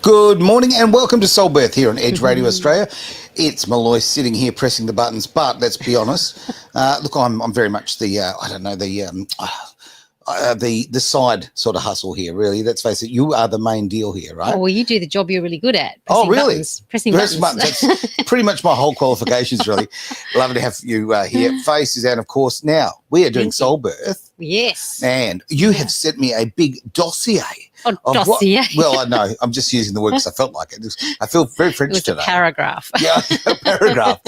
Good morning and welcome to Soulbirth here on Edge Radio Australia. It's Malloy sitting here pressing the buttons, but let's be honest. Look, I'm very much the the side sort of hustle here, really. Let's face it, you are the main deal here, right? Oh, well, you do the job you're really good at. Oh, really? Pressing buttons. That's pretty much my whole qualifications, really. Lovely to have you here. Face is out, of course. Now, we are doing Soulbirth. Yes. And you have sent me a big dossier. Oh, dossier. Well, I know. I'm just using the word because I felt like it. I feel very French today. It was a paragraph. Yeah, a paragraph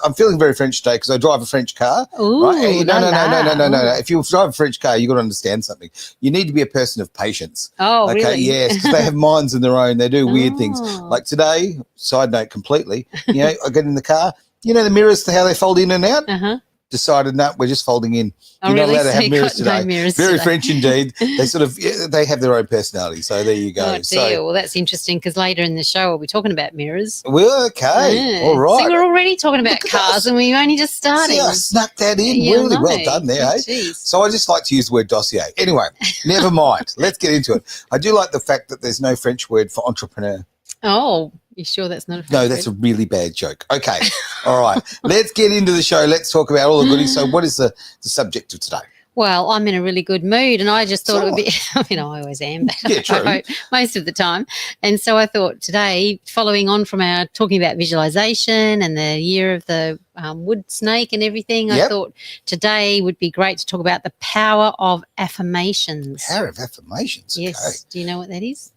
I'm feeling very French today because I drive a French car. Ooh, right? No. If you drive a French car, you've got to understand something. You need to be a person of patience. Oh, okay, really? yes, because they have minds of their own. They do weird things. Like today, side note completely, I get in the car, the mirrors, how they fold in and out. Decided, no, we're just folding in. You're not allowed to have mirrors today. No mirrors Very today. French indeed. They sort of, they have their own personality. So there you go. Oh, dear. So, Well, that's interesting because later in the show we'll be talking about mirrors. well, okay. Yeah. All right. See, we're already talking about Look at cars us. and we're only just starting. See, I snuck that in. Yeah, Really I know. well done there, eh? Jeez. So I just like to use the word dossier. Anyway, never mind. Let's get into it. I do like the fact that there's no French word for entrepreneur. Oh, you sure that's not a French No, that's a really bad joke. Okay. All right. Let's get into the show. Let's talk about all the goodies. So what is the subject of today? Well, I'm in a really good mood and I just thought it would be, I always am, but Yeah, true. I hope most of the time. And so I thought today, following on from our talking about visualization and the year of the wood snake and everything, I thought today would be great to talk about the power of affirmations. Power of affirmations. Yes. Okay. Do you know what that is?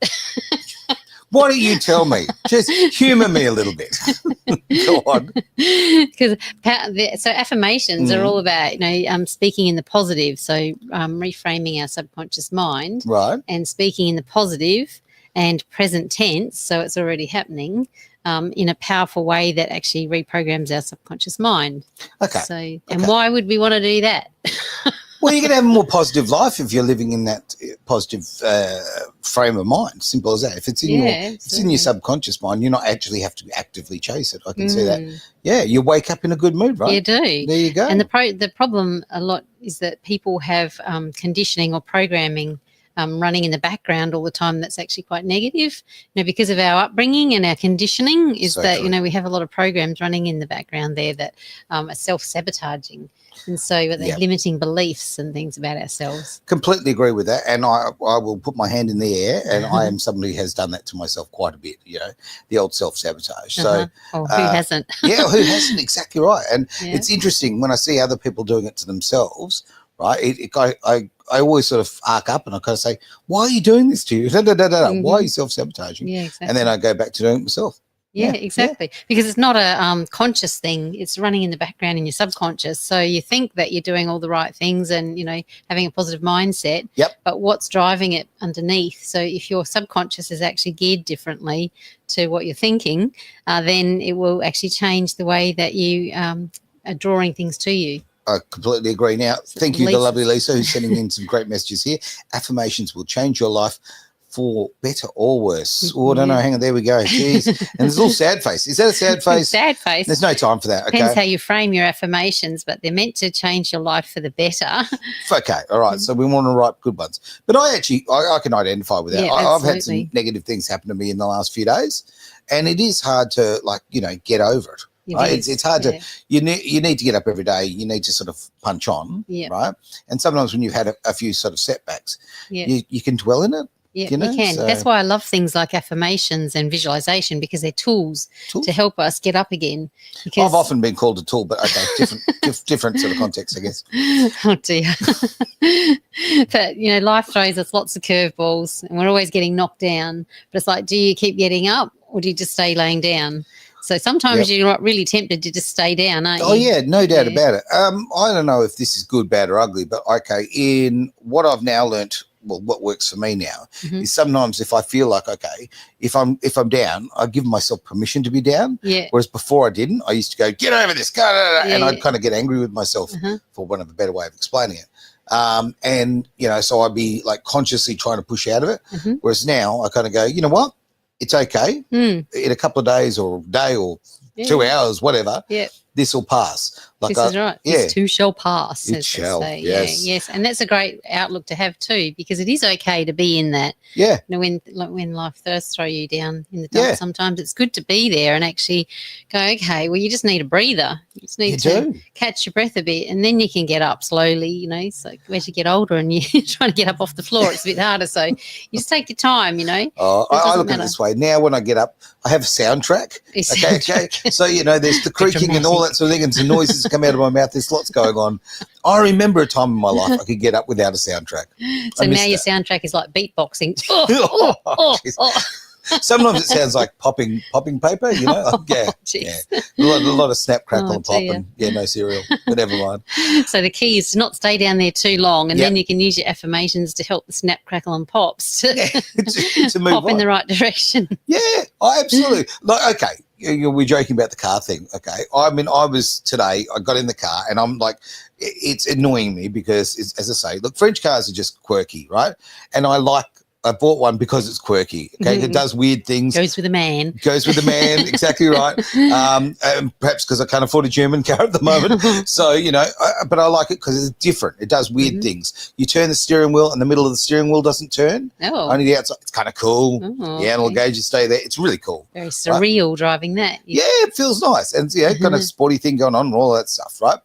Why don't you tell me? Just humour me a little bit. Go on. Because so affirmations are all about speaking in the positive, so reframing our subconscious mind, Right. and speaking in the positive and present tense, so it's already happening, in a powerful way that actually reprograms our subconscious mind. Okay. So, and why would we want to do that? Well, you're going to have a more positive life if you're living in that positive frame of mind. Simple as that. If it's in it's in your subconscious mind, you not actually have to actively chase it. I can see that. Yeah, you wake up in a good mood, right? You do. There you go. And the problem a lot is that people have conditioning or programming running in the background all the time that's actually quite negative, because of our upbringing and our conditioning is that, we have a lot of programs running in the background there that are self-sabotaging. And so they're limiting beliefs and things about ourselves. Completely agree with that. And I will put my hand in the air, and I am somebody who has done that to myself quite a bit, the old self-sabotage. So who hasn't? Yeah, who hasn't? Exactly right. And it's interesting when I see other people doing it to themselves, right? I always sort of arc up and I kind of say, why are you doing this to you? Why are you self-sabotaging? Yeah, exactly. And then I go back to doing it myself. Yeah, exactly. Yeah. Because it's not a conscious thing. It's running in the background in your subconscious. So you think that you're doing all the right things and, having a positive mindset. Yep. But what's driving it underneath? So if your subconscious is actually geared differently to what you're thinking, then it will actually change the way that you are drawing things to you. I completely agree. Now, thank you, the lovely Lisa, who's sending in some great messages here. Affirmations will change your life for better or worse. Oh, I don't know. Hang on. There we go. Jeez. And there's a little sad face. Is that a sad face? Sad face. There's no time for that. Okay. Depends how you frame your affirmations, but they're meant to change your life for the better. Okay. All right. So we want to write good ones. But I can identify with that. Yeah, I've had some negative things happen to me in the last few days, and it is hard to get over it. Right? It's hard to, you need to get up every day. You need to sort of punch on, right? And sometimes when you've had a few sort of setbacks, you can dwell in it. Yeah, you can. So, that's why I love things like affirmations and visualization, because they're tools to help us get up again. Because I've often been called a tool, but okay, different sort of context, I guess. Oh, dear. But, life throws us lots of curveballs and we're always getting knocked down. But it's like, do you keep getting up or do you just stay laying down? So sometimes you're not really tempted to just stay down, aren't you? Oh, yeah, no doubt about it. I don't know if this is good, bad or ugly, but okay, in what I've now learnt, well, what works for me now is sometimes if I feel like, okay, if I'm down, I give myself permission to be down. Yeah. Whereas before I didn't, I used to go, get over this, and I'd kind of get angry with myself for one of a better way of explaining it. And, so I'd be like consciously trying to push out of it. Whereas now I kind of go, you know what? It's okay. In a couple of days or a day or 2 hours, whatever. Yeah. this will pass. This is right. Yeah. This too shall pass. It shall. Yes. Yeah, yes. And that's a great outlook to have too, because it is okay to be in that. Yeah. You know, when life does throw you down in the dump, sometimes it's good to be there and actually go, okay, well, you just need a breather. You just need to catch your breath a bit, and then you can get up slowly, you know. So as you get older and you're trying to get up off the floor, it's a bit harder. So you just take your time, you know. Oh, I look at it this way. Now when I get up, I have a soundtrack. Okay. So, you know, there's the creaking and all that sort of thing, and some noises come out of my mouth. There's lots going on. I remember a time in my life I could get up without a soundtrack. So now your soundtrack is like beatboxing. Sometimes it sounds like popping paper, you know. Yeah. A lot of snap, crackle, and pop, and no cereal. But never mind. So the key is to not stay down there too long, and then you can use your affirmations to help the snap, crackle, and pops to move pop in the right direction. Yeah, absolutely. Like, okay. We're joking about the car thing, okay? I mean, I got in the car and I'm like, it's annoying me because, as I say, look, French cars are just quirky, right? And I bought one because it's quirky, okay? It does weird things. Goes with a man. Exactly right. Perhaps because I can't afford a German car at the moment. So, you know, but I like it because it's different. It does weird things. You turn the steering wheel and the middle of the steering wheel doesn't turn. Oh. Only the outside. It's kind of cool. The analog gauges stay there. It's really cool. Very surreal driving that. Yeah, it feels nice. And, kind of sporty thing going on and all that stuff, right?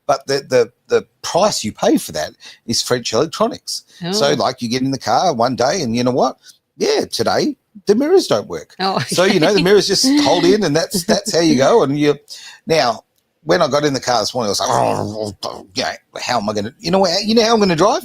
But the price you pay for that is French electronics. So, like, you get in the car one day and you know what? Yeah, today the mirrors don't work. So, you know, the mirrors just hold in and that's how you go. And now, when I got in the car this morning, I was like, how am I going to, you know how I'm going to drive?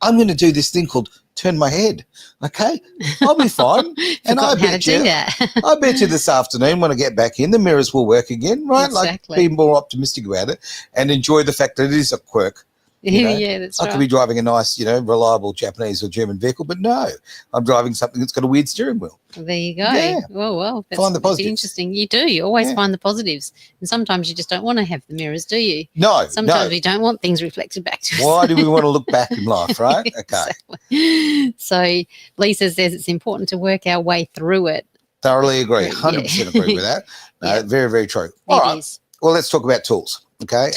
I'm going to do this thing called turn my head. Okay, I'll be fine. And I bet you this afternoon when I get back in, the mirrors will work again, right? Exactly. Like, be more optimistic about it and enjoy the fact that it is a quirk. You know? Yeah, that's right. I could be driving a nice, reliable Japanese or German vehicle, but no, I'm driving something that's got a weird steering wheel. There you go. Yeah. Well, that's find the positives. Interesting. You do. You always find the positives. And sometimes you just don't want to have the mirrors, do you? No. Sometimes we don't want things reflected back to us. Why do we want to look back in life, right? Okay. Exactly. So Lisa says it's important to work our way through it. Thoroughly agree. 100% agree with that. No, very, very true. All right. Well, let's talk about tools. Okay.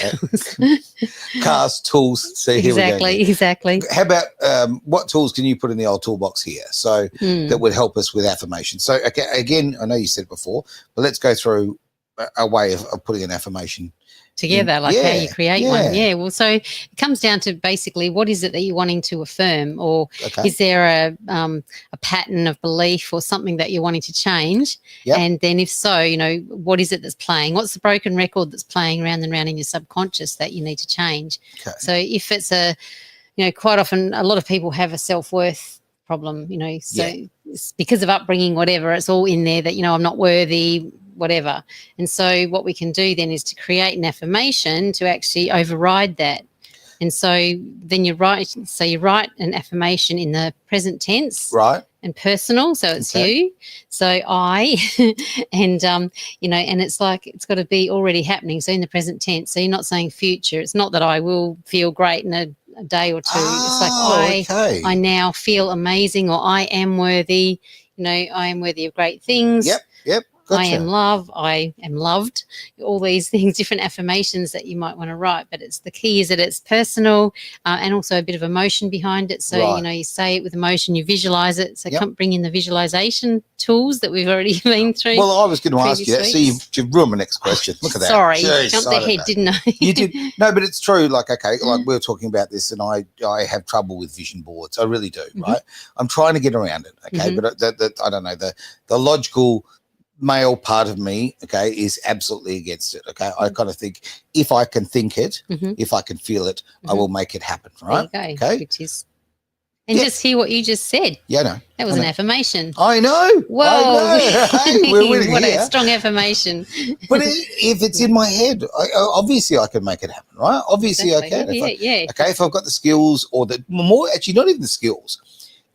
Cars, tools. So here we go. Exactly. How about what tools can you put in the old toolbox here? So that would help us with affirmation. So, okay, again, I know you said it before, but let's go through a way of putting an affirmation together, how you create one. Yeah. Well, so it comes down to basically what is it that you're wanting to affirm, or is there a pattern of belief or something that you're wanting to change? And then if so, what is it that's playing? What's the broken record that's playing round and round in your subconscious that you need to change? So if it's quite often a lot of people have a self-worth problem, so it's because of upbringing, whatever, it's all in there that, I'm not worthy, whatever. And so what we can do then is to create an affirmation to actually override that. And so then you write an affirmation in the present tense, right, and personal, so it's you. So I, and and it's like it's got to be already happening. So in the present tense, so you're not saying future. It's not that I will feel great in a day or two. It's like I now feel amazing, or I am worthy. I am worthy of great things. Yep. Gotcha. I am love. I am loved. All these things, different affirmations that you might want to write. But the key is that it's personal and also a bit of emotion behind it. So, you say it with emotion, you visualize it. So bring in the visualization tools that we've already been through. Well, I was going to ask you that. So you've ruined my next question. Look at that. Sorry, jumped ahead, didn't I? You did. No, but it's true. Like we were talking about this, and I have trouble with vision boards. I really do, right? I'm trying to get around it, but I don't know, the logical male part of me, is absolutely against it. I kind of think if I can think it, if I can feel it, I will make it happen. Right? There you go. Okay. Which is, and just hear what you just said. Yeah, I know. That was an affirmation. I know. Whoa! I know. Hey, we're winning what here. A strong affirmation. But if it's in my head, obviously I can make it happen. Right? Obviously I can. If I've got the skills, or actually not even the skills.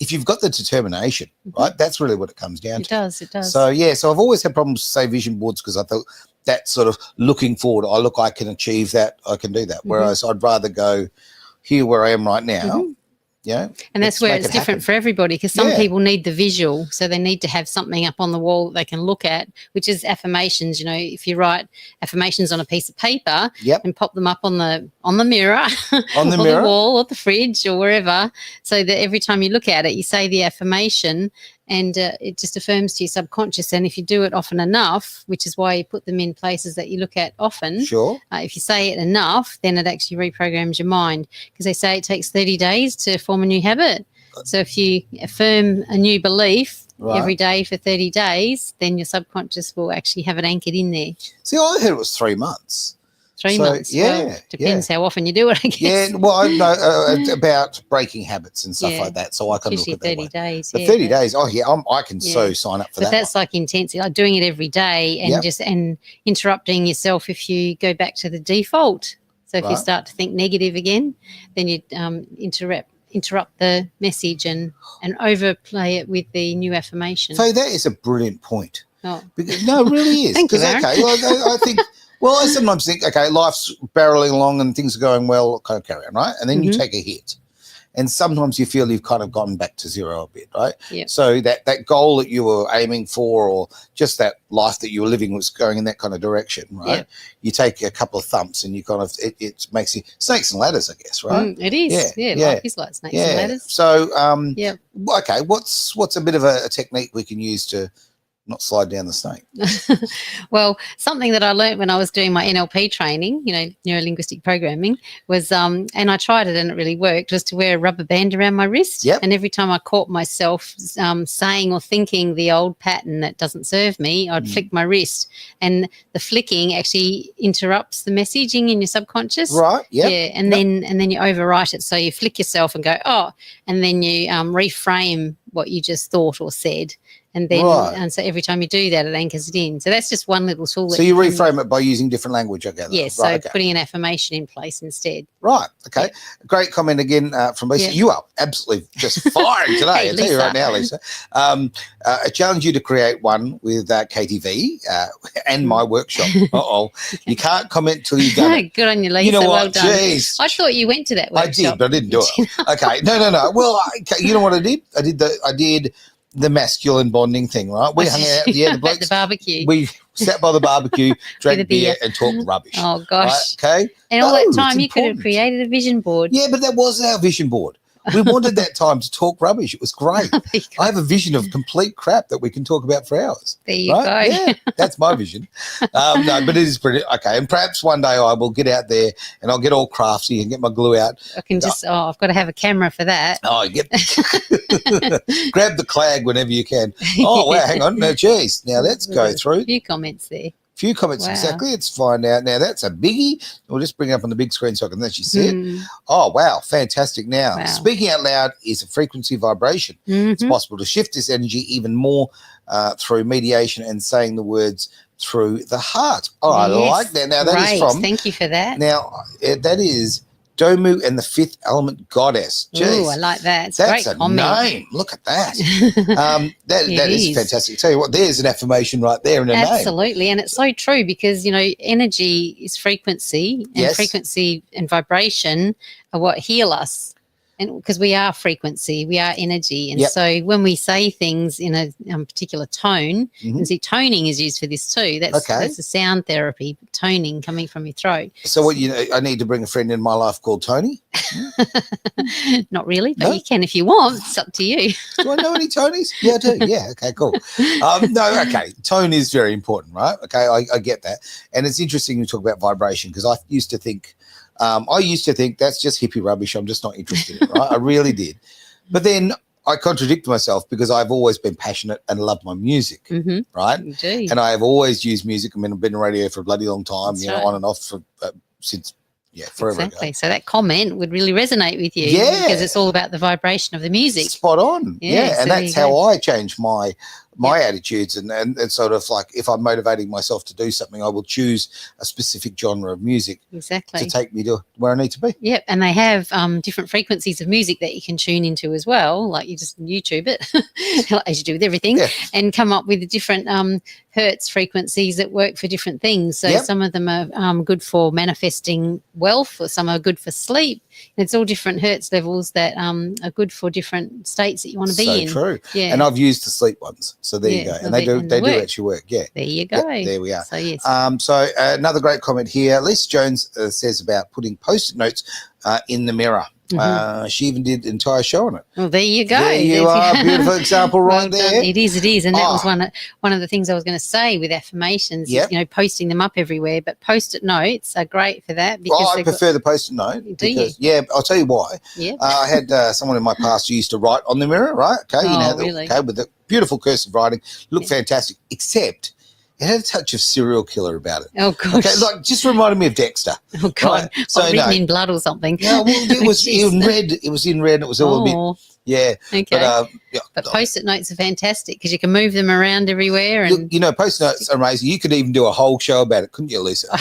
If you've got the determination, right, that's really what it comes down to. It does. So, so I've always had problems, say, vision boards, because I thought that sort of looking forward, I can achieve that, I can do that. Whereas I'd rather go here where I am right now And that's where it's different for everybody, because some people need the visual, so they need to have something up on the wall that they can look at, which is affirmations. If you write affirmations on a piece of paper and pop them up on the mirror, or the wall or the fridge or wherever, so that every time you look at it, you say the affirmation, and it just affirms to your subconscious. And if you do it often enough, which is why you put them in places that you look at often, if you say it enough, then it actually reprograms your mind, because they say it takes 30 days to form a new habit. So if you affirm a new belief every day for 30 days, then your subconscious will actually have it anchored in there. See, I heard it was 3 months. 3 months. Well, depends how often you do it, I guess. Yeah, well, I know about breaking habits and stuff like that, so I can look at that 30 days. But 30 days, I can so sign up for that. But that's like intense, like doing it every day, and and interrupting yourself if you go back to the default. So if you start to think negative again, then you interrupt the message and overplay it with the new affirmation. So that is a brilliant point. Oh. Because, no, it really is. Thank you, Aaron. I think... Well, I sometimes think, okay, life's barreling along and things are going well, kind of carry on, right? And then you take a hit. And sometimes you feel you've kind of gone back to zero a bit, right? Yep. So that goal that you were aiming for, or just that life that you were living was going in that kind of direction, right? Yep. You take a couple of thumps and you kind of, it makes you snakes and ladders, I guess, right? It is. Yeah, life is like snakes and ladders. So, okay, what's a bit of a technique we can use to not slide down the snake? Well, something that I learned when I was doing my NLP training, neuro-linguistic programming, was and I tried it and it really worked, was to wear a rubber band around my wrist. And every time I caught myself saying or thinking the old pattern that doesn't serve me, I'd flick my wrist, and the flicking actually interrupts the messaging in your subconscious. Right. Yeah. And then you overwrite it, so you flick yourself and go, oh, and then you reframe what you just thought or said. And then, and so every time you do that, it anchors it in. So that's just one little tool. So you reframe it by using different language, I gather. Yes, putting an affirmation in place instead. Right. Okay. Yeah. Great comment again from Lisa. Yeah. You are absolutely just firing today. I'll tell you right now, Lisa. I challenge you to create one with KTV and my workshop. You can't comment till you've done it. Good on you, Lisa. You know well what? Done. Jeez. I thought you went to that workshop. I did, but I didn't do it. Okay. No. Well, you know what I did? I did the masculine bonding thing, right? We hung out, the blokes. At the barbecue. We sat by the barbecue, drank beer and talked rubbish. Oh, gosh. Right? Okay. And all that time you could have created a vision board. Yeah, but that was our vision board. We wanted that time to talk rubbish. It was great. I have a vision of complete crap that we can talk about for hours. There you go. Yeah, that's my vision. No, but it is pretty okay. And perhaps one day I will get out there and I'll get all crafty and get my glue out. I can just. I've got to have a camera for that. Oh, grab the clag whenever you can. Oh wow, hang on. No, geez. Now let's go through. A few comments there. Few comments exactly. Let's find out. Now that's a biggie. We'll just bring it up on the big screen so I can actually see it. Oh wow, fantastic. Now speaking out loud is a frequency vibration. It's possible to shift this energy even more through mediation and saying the words through the heart. Oh, I like that. Now that is from. Thank you for that. Now that is Domu and the Fifth Element Goddess. Oh, I like that. It's that's a great name. Look at that. That is fantastic. Tell you what, there's an affirmation right there in a name. Absolutely, and it's so true because energy is frequency, and frequency and vibration are what heal us. And because we are frequency, we are energy. And so when we say things in a particular tone, and see toning is used for this too. That's a sound therapy, toning coming from your throat. So what I need to bring a friend in my life called Tony? Not really, but you can if you want. It's up to you. Do I know any Tonys? Yeah, I do. Yeah, okay, cool. Tone is very important, right? Okay, I get that. And it's interesting you talk about vibration because I used to think that's just hippie rubbish. I'm just not interested in it, right? I really did. But then I contradict myself because I've always been passionate and loved my music, right? Indeed. And I have always used music. I mean, I've been on radio for a bloody long time, on and off for since forever exactly. ago. So that comment would really resonate with you because it's all about the vibration of the music. Spot on. Yeah. And that's how I change my attitudes and sort of like if I'm motivating myself to do something, I will choose a specific genre of music to take me to where I need to be. Yep, and they have different frequencies of music that you can tune into as well. Like you just YouTube it, as you do with everything, and come up with different hertz frequencies that work for different things. So some of them are good for manifesting wealth, or some are good for sleep. And it's all different hertz levels that are good for different states that you want to be in. So true. Yeah. And I've used the sleep ones. So there you go. And they do actually work. Yeah. There you go. Yep, there we are. So yes. So another great comment here. Lisa Jones says about putting Post-it notes in the mirror. She even did an entire show on it. Well, there you go. There you are. Beautiful example right there. It is. And that was one of the things I was going to say with affirmations, is, posting them up everywhere. But Post-it notes are great for that. Because I prefer the Post-it note. Do you? Yeah, I'll tell you why. Yeah. I had someone in my past who used to write on the mirror, right? Okay, really? Okay, with the beautiful cursive writing. Looked fantastic, except it had a touch of serial killer about it. Oh, gosh. Okay, like, just reminded me of Dexter. Oh, God. Right? So, written in blood or something. Yeah, well, it was in red. It was in red. It was all a bit, yeah. Okay. But Post-it notes are fantastic because you can move them around everywhere. And look, Post-it notes are amazing. You could even do a whole show about it, couldn't you, Lisa? All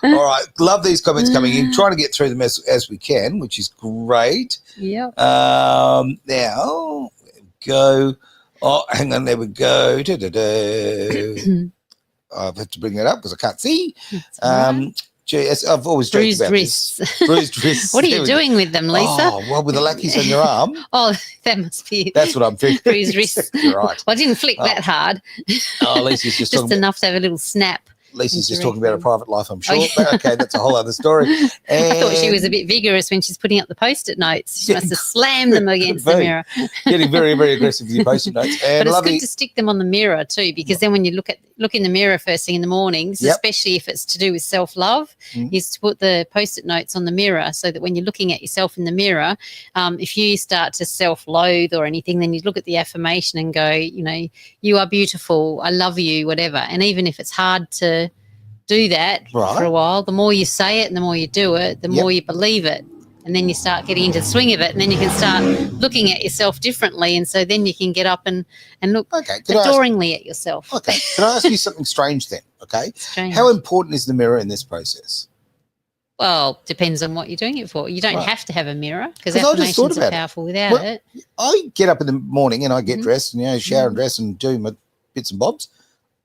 right. Love these comments coming in. Trying to get through them as we can, which is great. Yeah. Now, go. Oh, hang on, there we go. I have to bring that up because I can't see. I've always joked about wrists. This. Bruised wrists. What are you doing with them, Lisa? Oh, well, with the lackeys on your arm. Oh, that must be it. That's what I'm thinking. Bruised wrists. Right. Well, I didn't flick that hard. Oh, Lisa's just talking enough to have a little snap. Lisa's just talking about her private life, I'm sure. But okay, that's a whole other story. And I thought she was a bit vigorous when she's putting up the Post-it notes. She must have slammed them against the mirror. Getting very, very aggressive with your Post-it notes. And but it's good to stick them on the mirror too, because then when you look in the mirror first thing in the mornings, especially if it's to do with self-love, is to put the Post-it notes on the mirror so that when you're looking at yourself in the mirror, if you start to self-loathe or anything, then you look at the affirmation and go, you are beautiful, I love you, whatever. And even if it's hard to do that for a while, the more you say it and the more you do it, the more you believe it. And then you start getting into the swing of it, and then you can start looking at yourself differently. And so then you can get up and look adoringly at yourself. Okay. Can I ask you something strange then? Okay. Strange. How important is the mirror in this process? Well, depends on what you're doing it for. You don't have to have a mirror because affirmations are powerful without it. I get up in the morning and I get dressed and, shower and dress and do my bits and bobs.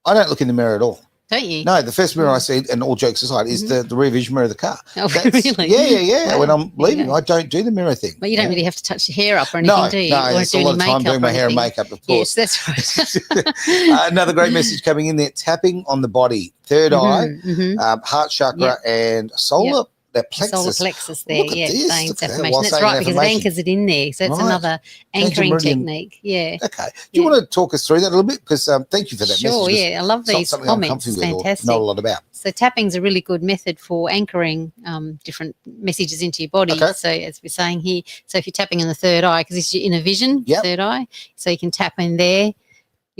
I don't look in the mirror at all. Don't you? No, the first mirror I see, and all jokes aside, is the rear vision mirror of the car. Oh, really? Yeah. Wow. When I'm leaving, I don't do the mirror thing. But you don't really have to touch your hair up or anything, do you? No, it's a lot of time doing my hair and makeup, of course. Yes, that's right. Another great message coming in there, tapping on the body, third eye, heart chakra, and solar. That plexus. Solar plexus there, saying it's affirmation. That's right, because it anchors it in there. So it's another anchoring technique. Yeah. Okay. Do you want to talk us through that a little bit? Because thank you for that message. Sure, I love these comments. It's fantastic. Know a lot about. So tapping's a really good method for anchoring different messages into your body. Okay. So as we're saying here, so if you're tapping on the third eye, because this is your inner vision, third eye, so you can tap in there.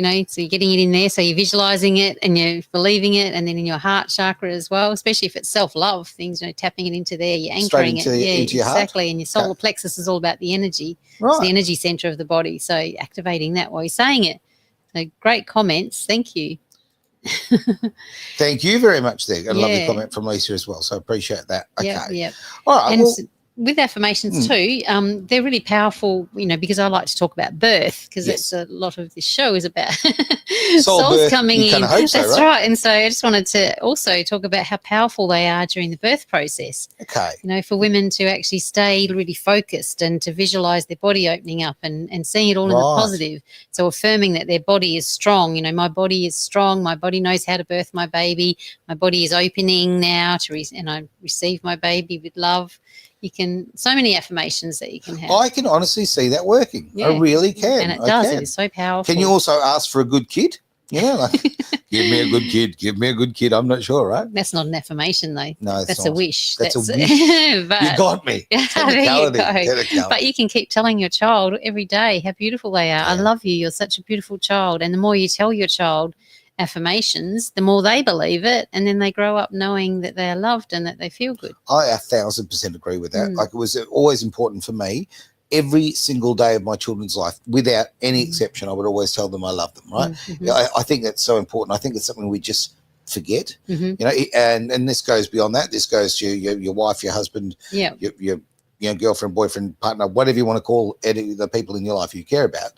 So you're getting it in there, so you're visualizing it and you're believing it, and then in your heart chakra as well, especially if it's self-love things, tapping it into there, you're anchoring it. Into your heart. Exactly. And your solar plexus is all about the energy. Right. It's the energy center of the body. So activating that while you're saying it. So great comments. Thank you. Thank you very much there. A lovely comment from Lisa as well. So I appreciate that. Okay. Yeah. All right. And with affirmations too, they're really powerful, because I like to talk about birth, because that's a lot of this show is about souls coming in. That's right. And so I just wanted to also talk about how powerful they are during the birth process. Okay. For women to actually stay really focused and to visualize their body opening up and seeing it all in the positive. So affirming that their body is strong. My body is strong. My body knows how to birth my baby. My body is opening now and I receive my baby with love. You can, so many affirmations that you can have. I can honestly see that working. I really can. And it does. It is so powerful. Can you also ask for a good kid? Like, give me a good kid. Give me a good kid. I'm not sure, right? That's not an affirmation, though. No, that's a wish. That's a wish. But, you got me. There you go. But you can keep telling your child every day how beautiful they are. I love you. You're such a beautiful child. And the more you tell your child affirmations, the more they believe it, and then they grow up knowing that they are loved and that they feel good. I 1,000% agree with that. Like, it was always important for me. Every single day of my children's life, without any exception, I would always tell them I love them, right? I think that's so important. I think it's something we just forget, and this goes beyond that. This goes to your wife, your husband, your girlfriend, boyfriend, partner, whatever you want to call the people in your life you care about,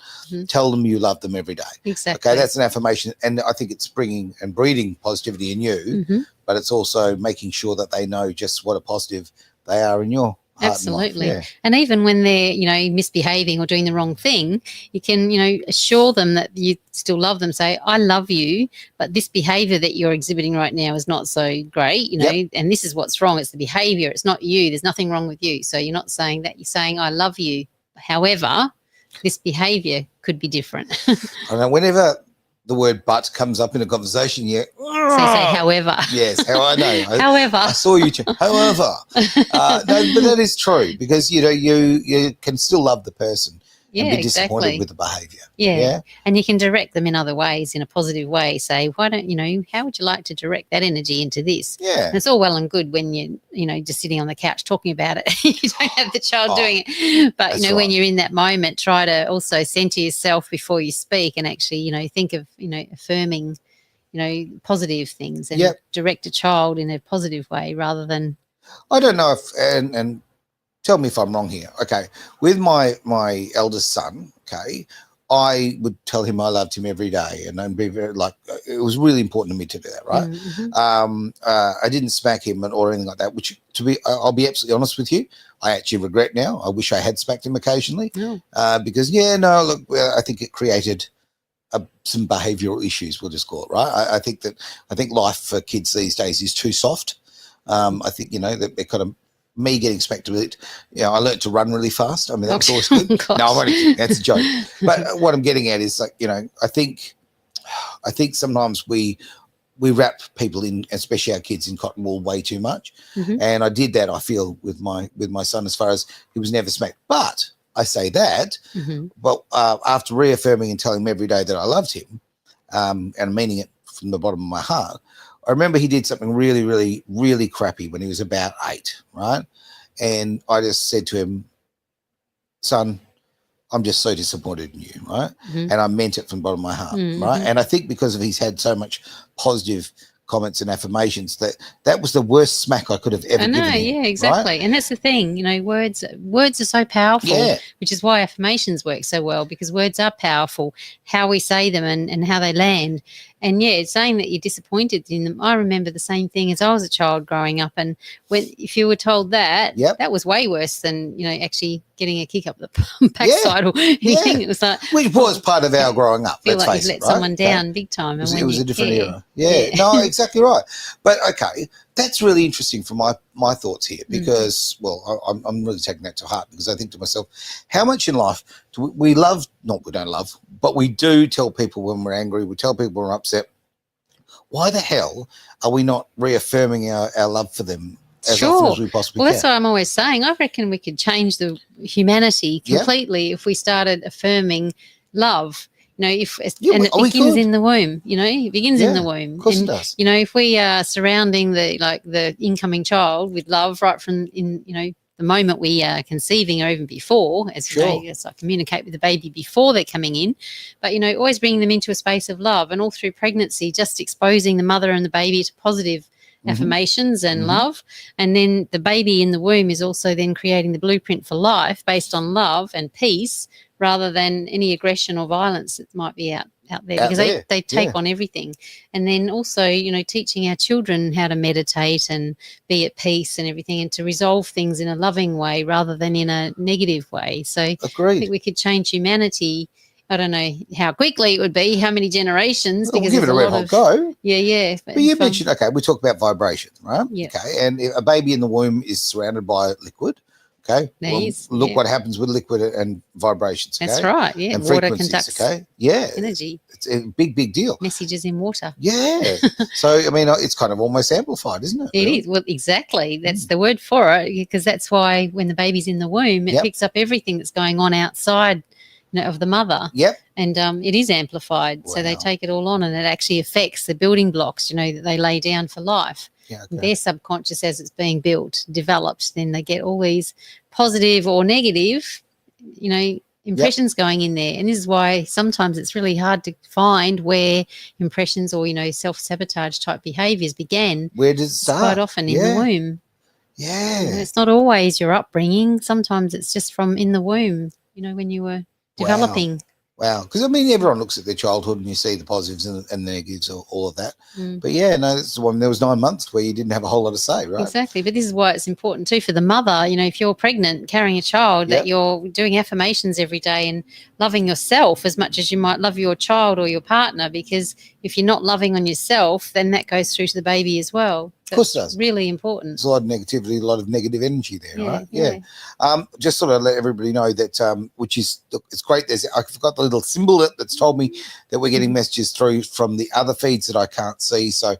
tell them you love them every day. Exactly. Okay, that's an affirmation. And I think it's bringing and breeding positivity in you, but it's also making sure that they know just what a positive they are in your heart. Absolutely. And life. Yeah. And even when they're, misbehaving or doing the wrong thing, you can, assure them that you still love them. Say, I love you, but this behavior that you're exhibiting right now is not so great, and this is what's wrong. It's the behavior. It's not you. There's nothing wrong with you. So you're not saying that. You're saying, I love you. However, this behavior could be different. I know whenever the word but comes up in a conversation, So you say, however. Yes, I know. However. I saw you. However. No, but that is true, because, you can still love the person and be disappointed with the behaviour. Yeah. And you can direct them in other ways, in a positive way. Say, why don't, how would you like to direct that energy into this? Yeah. And it's all well and good when you're, just sitting on the couch talking about it. You don't have the child doing it. But, when you're in that moment, try to also center yourself before you speak and actually, think of, affirming, positive things and direct a child in a positive way rather than. I don't know if, and tell me if I'm wrong here. Okay. With my eldest son, okay, I would tell him I loved him every day, and I'd be very it was really important to me to do that, right? I didn't smack him or anything like that, which I'll be absolutely honest with you, I actually regret now. I wish I had smacked him occasionally because, I think it created some behavioural issues, we'll just call it, right? I think life for kids these days is too soft. I think, that they're kind of, me getting smacked with it, I learned to run really fast. I mean, that was always good. No, I'm only kidding. That's a joke. But what I'm getting at is I think sometimes we wrap people in, especially our kids, in cotton wool way too much. And I did that, I feel, with my son, as far as he was never smacked. But I say that, but after reaffirming and telling him every day that I loved him, and meaning it from the bottom of my heart, I remember he did something really, really, really crappy when he was about 8, right? And I just said to him, son, I'm just so disappointed in you, right? And I meant it from the bottom of my heart, right? And I think because he's had so much positive comments and affirmations, that was the worst smack I could have ever given him. Yeah, exactly. Right? And that's the thing, words are so powerful, which is why affirmations work so well, because words are powerful, how we say them and how they land. And saying that you're disappointed in them. I remember the same thing as I was a child growing up, and if you were told that, that was way worse than actually getting a kick up the backside or anything. It was like, which was part of our growing up. Feel let's like face you let someone down big time. And it was a different era. Yeah, no, exactly right. But okay, that's really interesting for my thoughts here, because I'm really taking that to heart, because I think to myself, how much in life do we love? Not we don't love, but we do tell people when we're angry. We tell people when we're upset. Why the hell are we not reaffirming our love for them as often as we possibly can? Well, that's what I'm always saying. I reckon we could change the humanity completely if we started affirming love. It begins in the womb. It begins in the womb. Of course it does. If we are surrounding the incoming child with love right from the moment we are conceiving, or even before, as I communicate with the baby before they're coming in, but always bringing them into a space of love, and all through pregnancy, just exposing the mother and the baby to positive affirmations and love. And then the baby in the womb is also then creating the blueprint for life based on love and peace, rather than any aggression or violence that might be out there, because they take on everything. And then also, teaching our children how to meditate and be at peace and everything, and to resolve things in a loving way rather than in a negative way. So Agreed. I think we could change humanity. I don't know how quickly it would be, how many generations. Well, because we'll give it a red hot go. Yeah. But you mentioned, we talk about vibration, right? Yeah. Okay, and if a baby in the womb is surrounded by liquid. Okay. Look what happens with liquid and vibrations. Okay? That's right. Yeah. And water frequencies. conducts energy. It's a big deal. Messages in water. Yeah. So it's kind of almost amplified, isn't it? It is. Well, exactly. That's the word for it, because that's why when the baby's in the womb, it picks up everything that's going on outside of the mother. Yep. And it is amplified. Wow. So they take it all on, and it actually affects the building blocks, that they lay down for life. Yeah, okay. Their subconscious, as it's being built, developed, then they get all these positive or negative, impressions going in there. And this is why sometimes it's really hard to find where impressions or, self-sabotage type behaviours began. Where does it start? Quite often in the womb. Yeah. It's not always your upbringing. Sometimes it's just from in the womb, when you were developing. Wow. Because, I mean, everyone looks at their childhood and you see the positives and the negatives, all of that. But, yeah, no, that's the one. There was 9 months where you didn't have a whole lot to say, right? Exactly. But this is why it's important, too, for the mother, if you're pregnant, carrying a child, that you're doing affirmations every day and loving yourself as much as you might love your child or your partner, because if you're not loving on yourself, then that goes through to the baby as well. Of course it does. Really important. There's a lot of negativity, a lot of negative energy there, right? Yeah. Just sort of let everybody know that, which is, look, it's great. I forgot the little symbol that's told me that we're getting messages through from the other feeds that I can't see. So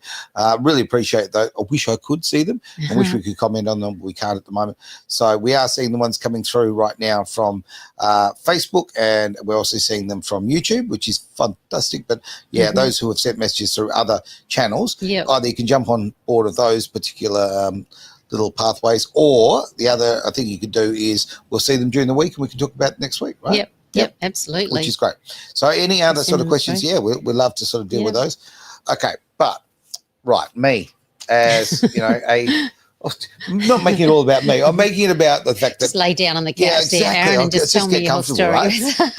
really appreciate that. I wish I could see them. I wish we could comment on them. We can't at the moment. So we are seeing the ones coming through right now from Facebook, and we're also seeing them from YouTube, which is fantastic. But those who have sent messages through other channels, either you can jump on board of those particular little pathways, or the other I think you could do is we'll see them during the week and we can talk about it next week, right? Yep, absolutely. Which is great. So any other sort of questions? Yeah, we'd love to sort of deal with those. Okay, but me as I'm not making it all about me. I'm making it about the fact that just lay down on the couch there, Aaron, and just tell me your whole story. Right?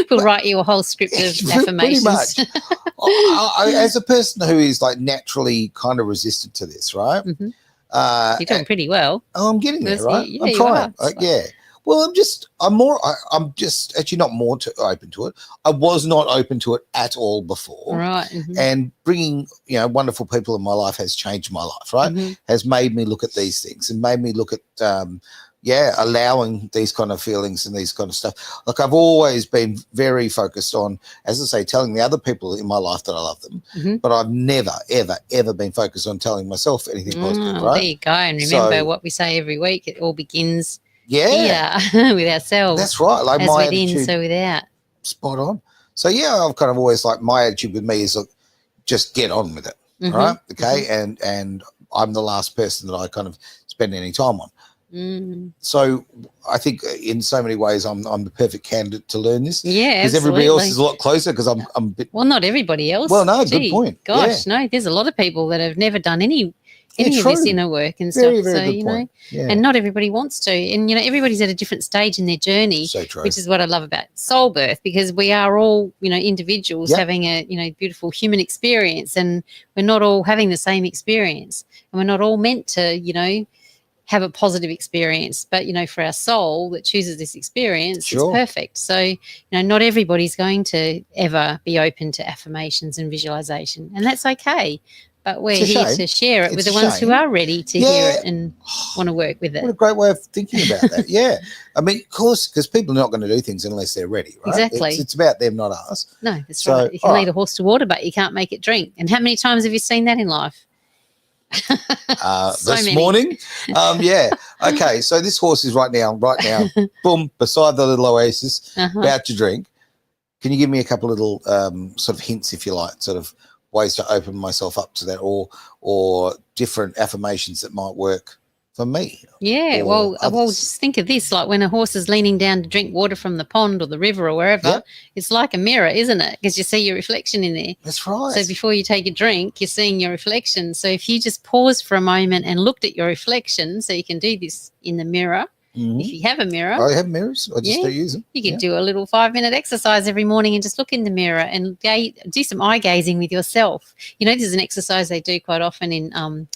We'll write you a whole script of affirmations. Pretty much. I, as a person who is like naturally kind of resistant to this, right? You're doing pretty well. Oh, I'm getting there, right? Yeah, I'm trying. Well, I'm just actually not more open to it. I was not open to it at all before. Right. And bringing, wonderful people in my life has changed my life, right? Has made me look at these things and made me look at, allowing these kind of feelings and these kind of stuff. Like I've always been very focused on, as I say, telling the other people in my life that I love them, but I've never, ever, ever been focused on telling myself anything positive, right? There you go. And remember what we say every week, it all begins here with ourselves. That's right. Like as my within, attitude, so without. Spot on. So I've kind of always like my attitude with me is like, just get on with it, right? Okay, and I'm the last person that I kind of spend any time on. So I think in so many ways I'm the perfect candidate to learn this. Yeah, because everybody else is a lot closer. Because I'm a bit. Well, not everybody else. Well, no, good point. Gosh, no, there's a lot of people that have never done any of this inner work and very, stuff. Very so and not everybody wants to, and everybody's at a different stage in their journey. So true. Which is what I love about Soulbirth, because we are all individuals having a beautiful human experience, and we're not all having the same experience, and we're not all meant to have a positive experience, but for our soul that chooses this experience, it's perfect. So not everybody's going to ever be open to affirmations and visualization, and that's okay. But we're here to share it with the ones who are ready to hear it and want to work with it. What a great way of thinking about that. Yeah. I mean, of course, because people are not going to do things unless they're ready, right? Exactly. It's about them, not us. No, that's right. You can lead a horse to water, but you can't make it drink. And how many times have you seen that in life? This morning. Okay, so this horse is right now, boom, beside the little oasis, about to drink. Can you give me a couple of little sort of hints, if you like, sort of ways to open myself up to that, or different affirmations that might work for me? Yeah, well, just think of this, like when a horse is leaning down to drink water from the pond or the river or wherever, it's like a mirror, isn't it? Because you see your reflection in there. That's right. So before you take a drink, you're seeing your reflection. So if you just pause for a moment and looked at your reflection, so you can do this in the mirror. If you have a mirror. I have mirrors. I just don't use them. You can do a little 5-minute exercise every morning and just look in the mirror and do some eye gazing with yourself. This is an exercise they do quite often in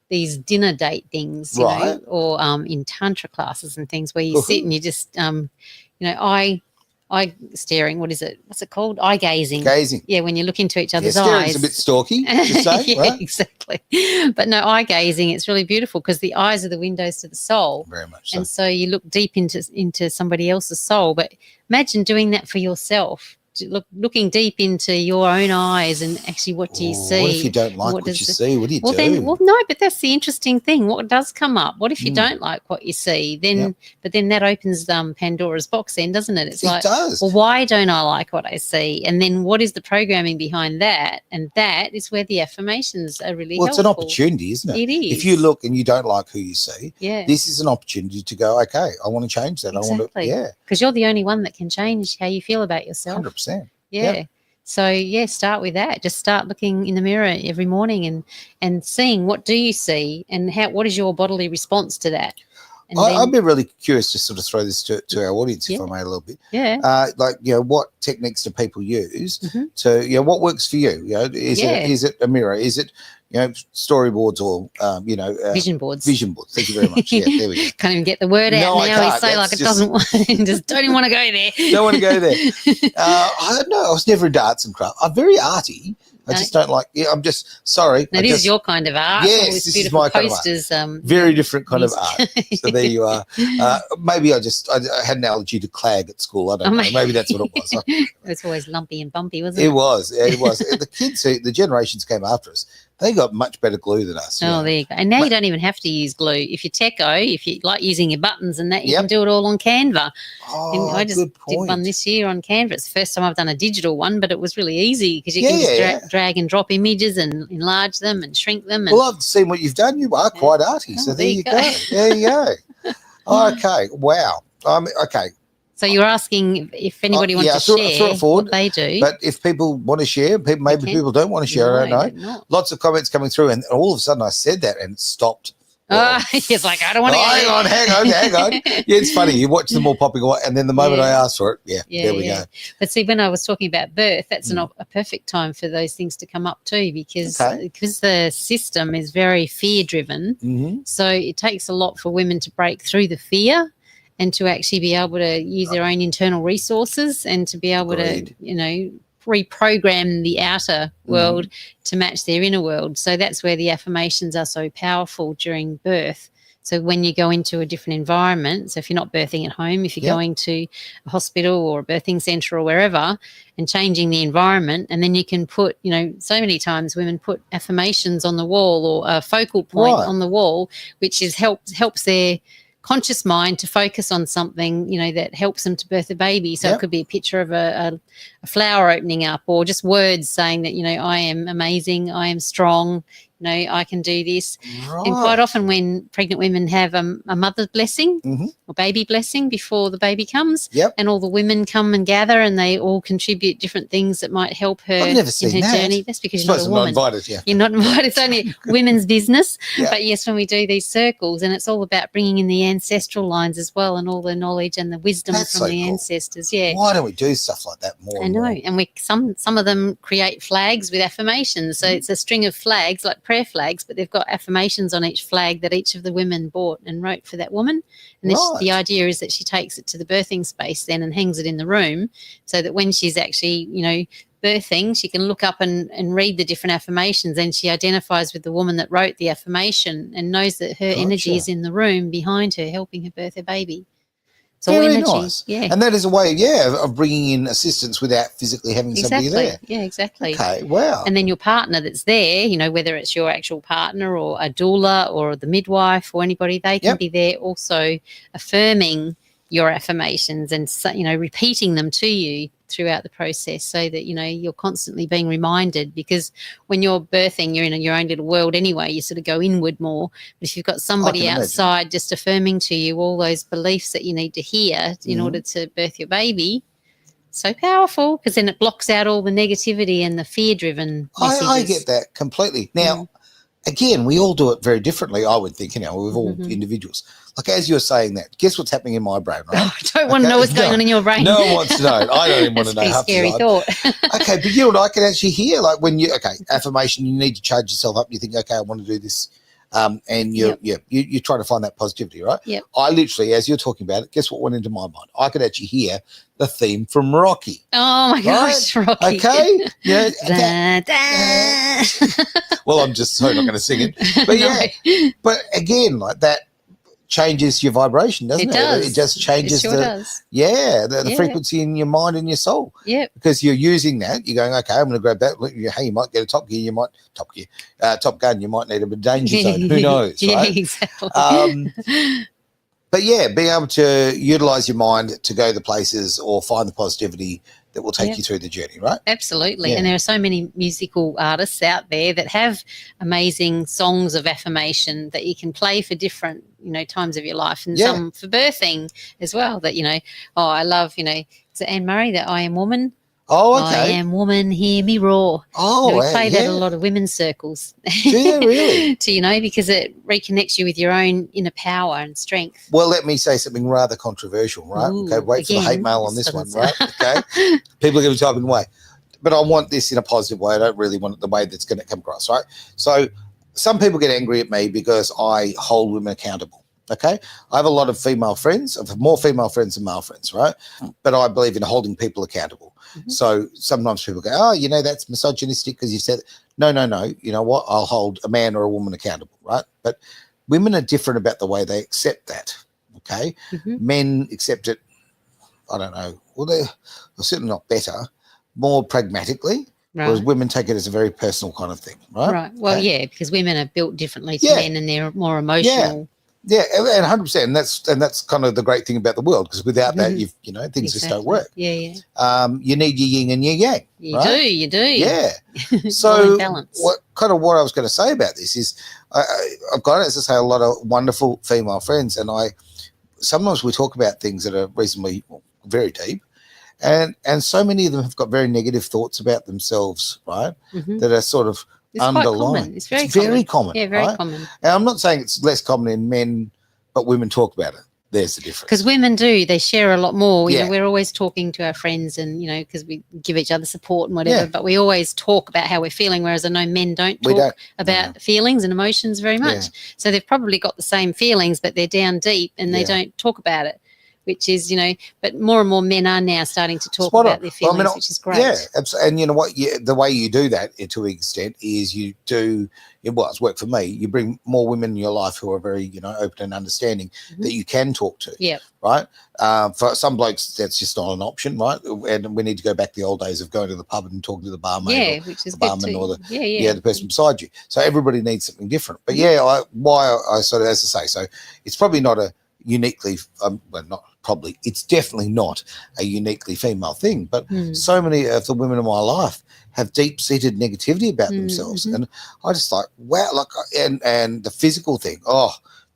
these dinner date things, or in tantra classes and things, where you sit and you just, eye staring. What is it? What's it called? Eye gazing. Gazing. Yeah, when you look into each other's eyes. Staring's a bit stalky, to say, right? Exactly. But no, eye gazing, it's really beautiful because the eyes are the windows to the soul. Very much so. And so you look deep into somebody else's soul. But imagine doing that for yourself. Looking deep into your own eyes, and actually, what do you see? What if you don't like what you see? What do you do? Then, no, but that's the interesting thing. What does come up? What if you don't like what you see? Then, but then that opens Pandora's box, then, doesn't it? It does. Well, why don't I like what I see? And then, what is the programming behind that? And that is where the affirmations are really helpful. It's an opportunity, isn't it? It is. If you look and you don't like who you see, yeah, this is an opportunity to go, okay, I want to change that. Exactly. I want to, because you're the only one that can change how you feel about yourself. 100%. Yeah. So, yeah, start with that. Just start looking in the mirror every morning and seeing what do you see and what is your bodily response to that. I'd be really curious to sort of throw this to our audience, if I may, a little bit. Yeah. Like, what techniques do people use to, what works for you? Is it a mirror? Is it, storyboards or, vision boards. Vision boards. Thank you very much. Yeah, there we go. Can't even get the word out now. He's so like it doesn't want, just don't even want to go there. Don't want to go there. I don't know. I was never into arts and craft. I'm very arty. I just don't like. I'm just sorry. Now, this is your kind of art. Yes, this is my posters, kind of art. Very different kind of art. So there you are. Maybe I had an allergy to clag at school. I don't know. Maybe that's what it was. It was always lumpy and bumpy, wasn't it? It was. The kids, the generations came after us, they got much better glue than us. There you go. And now you don't even have to use glue. If you're techo, if you like using your buttons and that, you can do it all on Canva. Oh, and I just did one this year on Canva. It's the first time I've done a digital one, but it was really easy because you can just drag and drop images and enlarge them and shrink them. Well, I've seen what you've done. You are quite arty. So there you go. There you go. Okay. Wow. Okay. So you're asking if anybody wants to share what they do. But if people want to share, maybe people don't want to share, I don't know. Lots of comments coming through, and all of a sudden I said that and it stopped. It's like, I don't want to hang on. Yeah, it's funny. You watch them all popping away, and then the moment I asked for it, there we go. But see, when I was talking about birth, that's a perfect time for those things to come up too, because the system is very fear-driven. So it takes a lot for women to break through the fear and to actually be able to use their own internal resources and to be able to, reprogram the outer world to match their inner world. So that's where the affirmations are so powerful during birth. So when you go into a different environment, so if you're not birthing at home, if you're going to a hospital or a birthing centre or wherever and changing the environment, and then you can put, so many times women put affirmations on the wall or a focal point on the wall, which helps their conscious mind to focus on something, that helps them to birth a baby. So it could be a picture of a flower opening up, or just words saying that, I am amazing, I am strong, I can do this. Right. And quite often when pregnant women have a mother's blessing or baby blessing before the baby comes, and all the women come and gather and they all contribute different things that might help her in her journey. That's because you're not a woman. Not invited, You're not invited. It's only women's business. But yes, when we do these circles, and it's all about bringing in the ancestral lines as well, and all the knowledge and the wisdom from the ancestors. Yeah. Why don't we do stuff like that more? I know. And we some of them create flags with affirmations. So it's a string of flags, like prayer flags, but they've got affirmations on each flag that each of the women bought and wrote for that woman. And the idea is that she takes it to the birthing space then and hangs it in the room, so that when she's actually, birthing, she can look up and read the different affirmations, and she identifies with the woman that wrote the affirmation and knows that her energy is in the room behind her, helping her birth her baby. Very nice. Yeah. And that is a way, of bringing in assistance without physically having somebody there. Yeah, exactly. Okay, wow. And then your partner that's there, whether it's your actual partner or a doula or the midwife or anybody, they can be there also affirming your affirmations and, repeating them to you throughout the process, so that, you're constantly being reminded, because when you're birthing, you're in your own little world anyway. You sort of go inward more. But if you've got somebody outside just affirming to you all those beliefs that you need to hear in order to birth your baby, so powerful, because then it blocks out all the negativity and the fear-driven messages. I get that completely. Now, again, we all do it very differently, I would think, we're all individuals. Like, as you're saying that, guess what's happening in my brain, right? I don't want to know what's going on in your brain. No one wants to know. I don't even want to know. That's a scary thought. Okay, but I can actually hear, like, when affirmation, you need to charge yourself up. You think, okay, I want to do this. And you're trying to find that positivity, right? Yep. I literally, as you're talking about it, guess what went into my mind? I could actually hear the theme from Rocky. Oh my gosh, Rocky. Okay. Yeah. Da. Well, I'm just so not going to sing it. But but again, like that changes your vibration, doesn't it? It just changes the frequency in your mind and your soul. Yeah. Because you're using that, you're going, okay, I'm going to grab that. Hey, you might get a Top Gun, you might need a danger zone. Who knows? Yeah, right? exactly. But being able to utilize your mind to go the places or find the positivity that will take you through the journey, right? Absolutely. Yeah. And there are so many musical artists out there that have amazing songs of affirmation that you can play for different, times of your life, and some for birthing as well, that, I love, is it Anne Murray, that I am woman? Oh, okay. I am woman, hear me roar. Oh, we play that a lot of women's circles. Do you really? Because it reconnects you with your own inner power and strength. Well, let me say something rather controversial, right? Ooh, okay, wait for the hate mail on this one, right? Okay. People are going to be typing away. But I want this in a positive way. I don't really want it the way that's going to come across, right? So some people get angry at me because I hold women accountable. Okay, I have a lot of female friends. I have more female friends than male friends, right? But I believe in holding people accountable. So sometimes people go, oh, that's misogynistic because you said, no. You know what? I'll hold a man or a woman accountable, right? But women are different about the way they accept that, okay? Men accept it, I don't know, well, they're certainly not better, more pragmatically. Right. Whereas women take it as a very personal kind of thing, right? Right. Well, yeah, because women are built differently to men and they're more emotional. Yeah, and 100%, and that's kind of the great thing about the world, because without that, things just don't work. Yeah. You need your yin and your yang. You do. Yeah. So what I was going to say about this is, I've got, as I say, a lot of wonderful female friends, and sometimes we talk about things that are reasonably very deep, and so many of them have got very negative thoughts about themselves, right? That are sort of underlying. It's very common. Yeah, very common. And I'm not saying it's less common in men, but women talk about it. There's the difference. Because women do, they share a lot more. You know, we're always talking to our friends, and because we give each other support and whatever. But we always talk about how we're feeling, whereas I know men don't talk about feelings and emotions very much. So they've probably got the same feelings, but they're down deep and they don't talk about it. Which is, but more and more men are now starting to talk about their feelings, which is great. Yeah, and you know what? The way you do that, to an extent, is you do, it's worked for me. You bring more women in your life who are very, open and understanding that you can talk to. Yeah. Right? For some blokes, that's just not an option, right? And we need to go back to the old days of going to the pub and talking to the barmaid, which is the barman, or the person beside you. So everybody needs something different. But why I sort of, as I say, so it's probably not a uniquely, it's definitely not a uniquely female thing, but so many of the women in my life have deep-seated negativity about themselves, and I just like, wow, and the physical thing,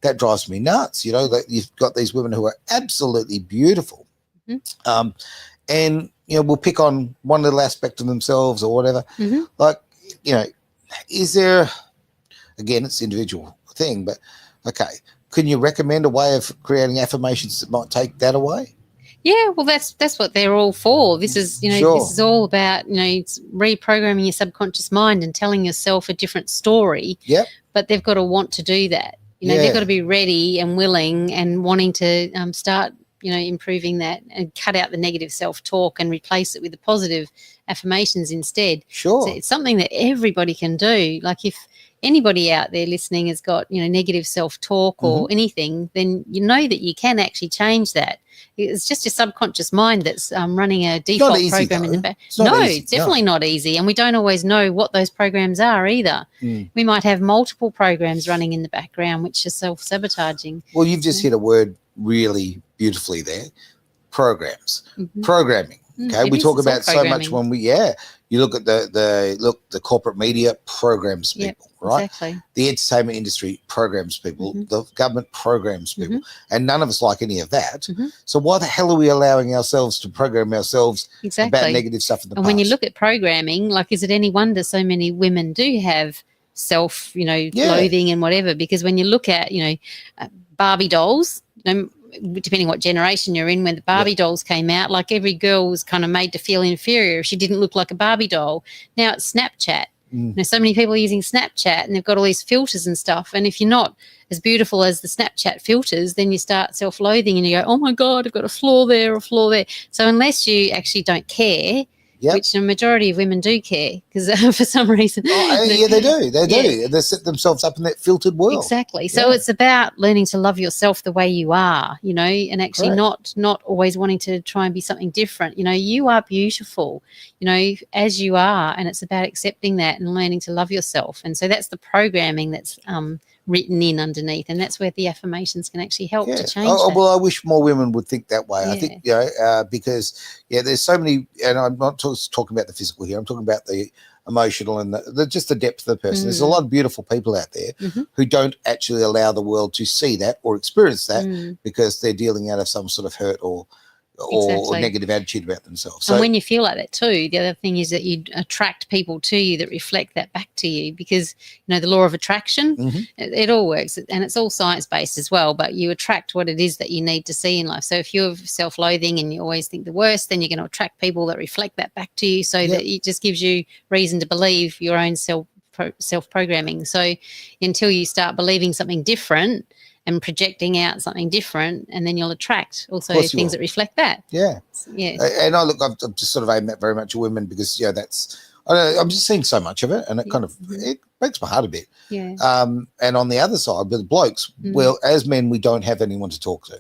that drives me nuts. That you've got these women who are absolutely beautiful, and we'll pick on one little aspect of themselves or whatever. Is there, again, it's an individual thing, but okay, can you recommend a way of creating affirmations that might take that away? Yeah, well, that's what they're all for. This is, this is all about, it's reprogramming your subconscious mind and telling yourself a different story. Yeah. But they've got to want to do that. They've got to be ready and willing and wanting to start, improving that and cut out the negative self-talk and replace it with the positive affirmations instead. Sure. So it's something that everybody can do. Like if anybody out there listening has got, negative self-talk or anything, then that you can actually change that. It's just your subconscious mind that's running a default program in the back. It's definitely not easy. And we don't always know what those programs are either. We might have multiple programs running in the background, which are self-sabotaging. Well, you've just hit a word really beautifully there. Programs. Programming. Okay, we talk about so much when you look at the corporate media programs people, right? Exactly. The entertainment industry programs people, the government programs people, and none of us like any of that. So why the hell are we allowing ourselves to program ourselves about negative stuff in the past? And when you look at programming, is it any wonder so many women do have self, loathing and whatever? Because when you look at, Barbie dolls, depending what generation you're in, when the Barbie dolls came out, every girl was kind of made to feel inferior if she didn't look like a Barbie doll. Now it's Snapchat. So many people are using Snapchat and they've got all these filters and stuff. And if you're not as beautiful as the Snapchat filters, then you start self-loathing and you go, oh my God, I've got a flaw there. So unless you actually don't care, which the majority of women do care, because for some reason. They do. They set themselves up in that filtered world. Exactly. So it's about learning to love yourself the way you are, and actually not always wanting to try and be something different. You are beautiful, as you are, and it's about accepting that and learning to love yourself. And so that's the programming that's written in underneath, and that's where the affirmations can actually help to change that. Well, I wish more women would think that way. I think because there's so many, and I'm not talking about the physical here, I'm talking about the emotional and just the depth of the person. There's a lot of beautiful people out there who don't actually allow the world to see that or experience that because they're dealing out of some sort of hurt or or negative attitude about themselves. So, and when you feel like that too, the other thing is that you attract people to you that reflect that back to you, because the law of attraction, it all works, and it's all science-based as well, but you attract what it is that you need to see in life. So if you're self-loathing and you always think the worst, then you're going to attract people that reflect that back to you, so that it just gives you reason to believe your own self-programming. So until you start believing something different and projecting out something different, and then you'll attract also things that reflect that. Yeah. And I've just sort of aimed that very much at women, because I'm just seeing so much of it, and it kind of it breaks my heart a bit. Yeah. And on the other side, with the blokes, well, as men, we don't have anyone to talk to,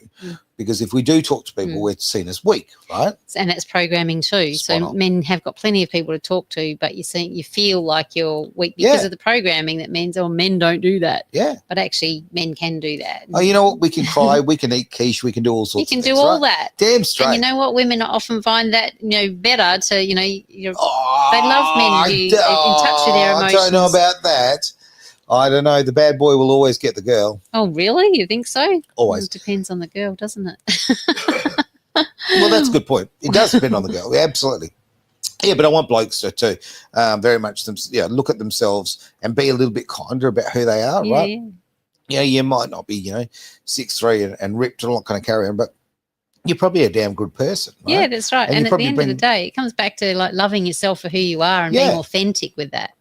because if we do talk to people, we're seen as weak, right? And it's programming too. So men have got plenty of people to talk to, but you feel like you're weak because of the programming that means, men don't do that. Yeah. But actually, men can do that. Oh, you know what? We can cry, we can eat quiche, we can do all sorts of things. You can do all that. Damn straight. And you know what? Women often find that, better to, they love men in touch with their emotions. I don't know about that. I don't know. The bad boy will always get the girl. Oh, really? You think so? Always. It depends on the girl, doesn't it? Well, that's a good point. It does depend on the girl. Absolutely. Yeah, but I want blokes to very much look at themselves and be a little bit kinder about who they are, right? Yeah, you might not be, 6'3" and ripped and all that kind of carry on, but you're probably a damn good person. Right? Yeah, that's right. And at the end of the day, it comes back to like loving yourself for who you are and being authentic with that.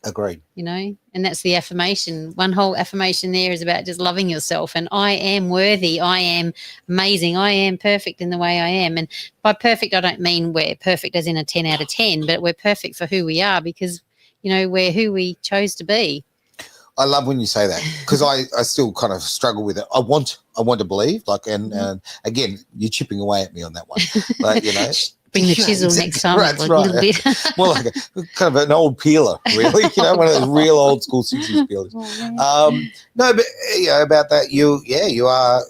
Agreed. And that's the affirmation. One whole affirmation there is about just loving yourself, and I am worthy, I am amazing, I am perfect in the way I am. And by perfect, I don't mean we're perfect as in a 10 out of 10, but we're perfect for who we are, because, we're who we chose to be. I love when you say that, because I still kind of struggle with it. I want to believe, and again, you're chipping away at me on that one. Like, Bring the chisel next time. That's right. A little bit. More like kind of an old peeler, really. One of those real old school 60s peelers. No, but about that, you are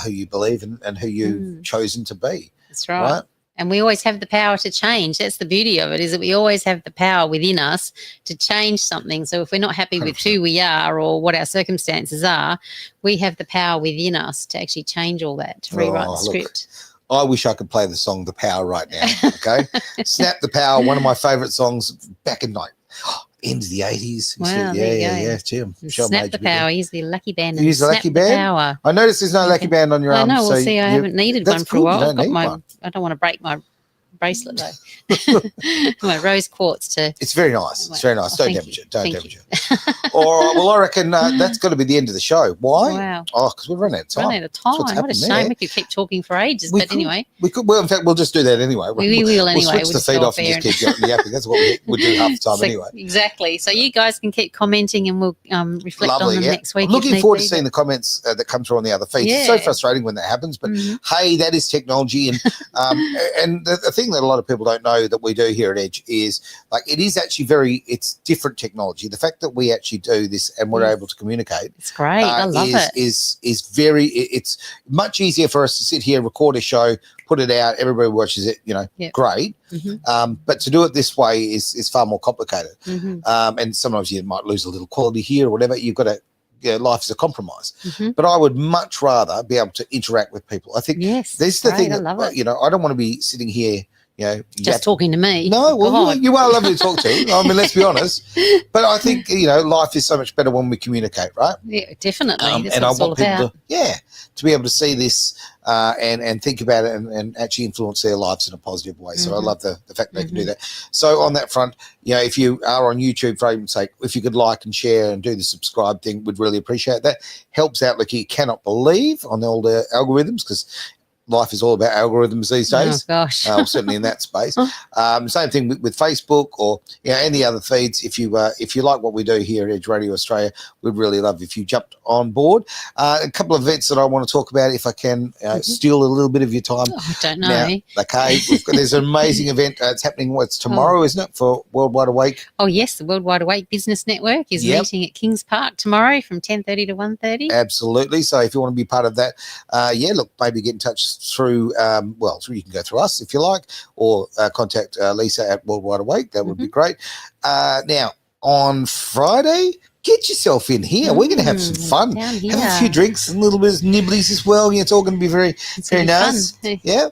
who you believe and who you've chosen to be. That's right. And we always have the power to change. That's the beauty of it, is that we always have the power within us to change something. So if we're not happy 100%. With who we are or what our circumstances are, we have the power within us to actually change all that, to rewrite the script. I wish I could play the song The Power right now, okay? Snap the Power, one of my favourite songs back in end of the 80s. Wow, Jim. Snap the Power, he's the lucky band. He's the lucky band? Power. I noticed there's no lucky band on your arm. No, well, see, I haven't needed one for a while. I don't want to break my bracelet though. My rose quartz to. It's very nice. It's very nice. Don't damage it. Don't damage it. All right. Well, I reckon that's got to be the end of the show. Why? Wow. Oh, because we've run out of time. What a shame. We could keep talking for ages. But anyway. We could. Well, in fact, we'll just do that anyway. We will anyway. We'll switch the feed off and just keep yapping. That's what we do half the time anyway. Exactly. So you guys can keep commenting and we'll reflect on them next week. I'm looking forward to seeing the comments that come through on the other feeds. It's so frustrating when that happens. But hey, that is technology. And the thing that a lot of people don't know that we do here at Edge is it is actually it's different technology. The fact that we actually do this and we're able to communicate, it's great. I love it. It's much easier for us to sit here, record a show, put it out, everybody watches it, great. But to do it this way is far more complicated. And sometimes you might lose a little quality here or whatever. You've got to life is a compromise. But I would much rather be able to interact with people. I think this is the thing that I don't want to be sitting here just talking to me. No, well, you are lovely to talk to. I mean, let's be honest. But I think, life is so much better when we communicate, right? Yeah, definitely. And I want people to be able to see this and think about it and actually influence their lives in a positive way. So I love the fact they can do that. So on that front, if you are on YouTube, for argument's sake, if you could like and share and do the subscribe thing, we'd really appreciate that. Helps out like you cannot believe on all the algorithms, because life is all about algorithms these days. Oh, gosh. Certainly in that space. Same thing with Facebook or any other feeds. If you like what we do here at Edge Radio Australia, we'd really love if you jumped on board. A couple of events that I want to talk about, if I can steal a little bit of your time. Oh, I don't know. Now, okay, there's an amazing event. It's happening. It's tomorrow, isn't it, for Worldwide Awake? Oh, yes. The Worldwide Awake Business Network is meeting at Kings Park tomorrow from 10:30 to 1:30. Absolutely. So if you want to be part of that, maybe get in touch through you can go through us if you like, or contact Lisa at Worldwide Awake. That would be great. Now on Friday, get yourself in here. We're going to have some fun. Have a few drinks and a little bit of nibblies as well. It's all going to be very nice. Fun. Yeah.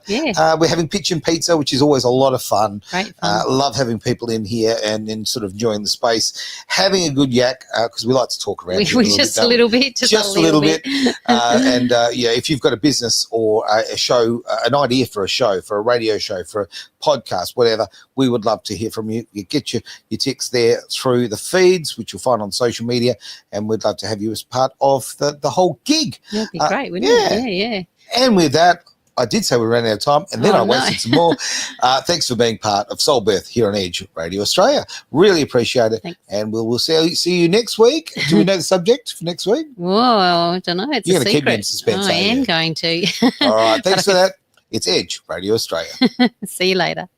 We're having pitch and pizza, which is always a lot of fun. Great fun. Love having people in here and sort of enjoying the space, having a good yak, because we like to talk around just a little bit. Just a little bit. And if you've got a business or a show, an idea for a show, for a radio show, for a podcast, whatever, we would love to hear from you. You get your text there through the feeds, which you'll find on social media, and we'd love to have you as part of the whole gig. That'd be great, wouldn't it? Yeah. And with that, I did say we ran out of time, and then I wasted some more. Thanks for being part of Soulbirth here on Edge Radio Australia. Really appreciate it. Thanks. And we'll see you next week. Do we know the subject for next week? Well, I don't know. It's You're a going to keep me in suspense. I am going to. All right. Thanks for that. It's Edge Radio Australia. See you later.